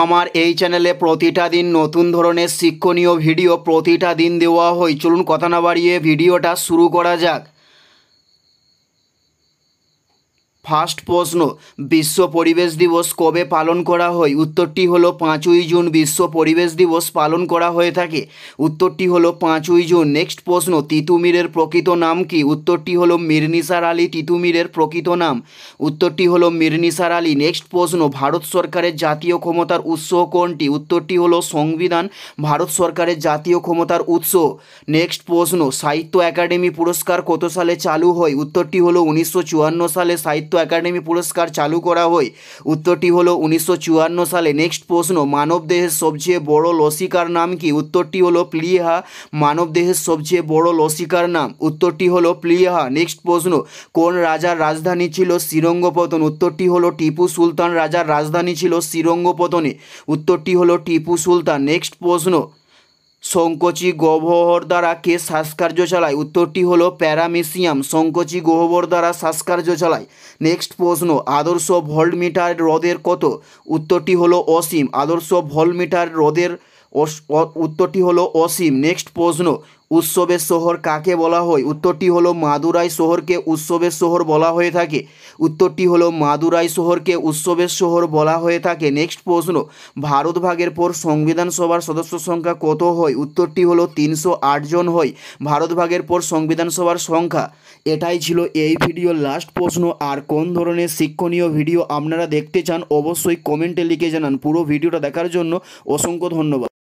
আমার এই চ্যানেলে প্রতিটা দিন নতুন ধরনের শিক্ষণীয় ভিডিও প্রতিটা দিন দেওয়া হয়। চলুন কথা না বাড়িয়ে ভিডিওটা শুরু করা যাক। ফার্স্ট প্রশ্ন, বিশ্ব পরিবেশ দিবস কবে পালন করা হয়? উত্তরটি হলো 5ই জুন বিশ্ব পরিবেশ দিবস পালন করা হয়ে থাকে। উত্তরটি হলো 5ই জুন। নেক্সট প্রশ্ন, তিতুমিরের প্রকৃত নাম কি? উত্তরটি হলো মীর নিসার আলী তিতুমিরের প্রকৃত নাম। উত্তরটি হলো মীর নিসার আলী। নেক্সট প্রশ্ন, ভারত সরকারের জাতীয় ক্ষমতার উৎস কোনটি? উত্তরটি হলো সংবিধান ভারত সরকারের জাতীয় ক্ষমতার উৎস। নেক্সট প্রশ্ন, সাহিত্য একাডেমি পুরস্কার কত সালে চালু হয়? উত্তরটি হলো 1954 সালে সাহিত্য একাডেমি পুরস্কার চালু করা হয়। উত্তরটি হলো 1954 সালে। নেক্সট প্রশ্ন, মানবদেহের সবচেয়ে বড় লসিকার নাম কি? উত্তরটি হলো প্লীহা। মানবদেহের সবচেয়ে বড় লসিকার নাম। উত্তরটি হলো প্লীহা। নেক্সট প্রশ্ন, কোন রাজার রাজধানী ছিল শ্রীরঙ্গপতন? উত্তরটি হলো টিপু সুলতান রাজার রাজধানী ছিল শ্রীরঙ্গপতনে। উত্তরটি হলো টিপু সুলতান। নেক্সট প্রশ্ন, সংকোচি গহ্বর দ্বারা কে শ্বাসকার্য চালায়? উত্তরটি হলো প্যারামেসিয়াম। সংকোচি গহ্বর দ্বারা শ্বাসকার্য চালায়। নেক্সট প্রশ্ন, আদর্শ ভোল্টমিটার রোধের কত? উত্তরটি হলো অসীম। আদর্শ ভোল্টমিটার রোধের উত্তরটি হলো অসীম। নেক্সট প্রশ্ন, উৎসবের শহর কাকে বলা হয়? উত্তরটি হলো মাদুরাই শহরকে উৎসবের শহর বলা হয়ে থাকে। উত্তরটি হলো মাদুরাই শহরকে উৎসবের শহর বলা হয়ে থাকে। নেক্সট প্রশ্ন, ভারত ভাগের পর সংবিধান সভার সদস্য সংখ্যা কত হয়? উত্তরটি হলো 308 জন হয় ভারত ভাগের পর সংবিধান সভার সংখ্যা। এটাই ছিল এই ভিডিওর লাস্ট প্রশ্ন। আর কোন ধরনের শিক্ষণীয় ভিডিও আপনারা দেখতে চান অবশ্যই কমেন্টে লিখে জানান। পুরো ভিডিওটা দেখার জন্য অসংখ্য ধন্যবাদ।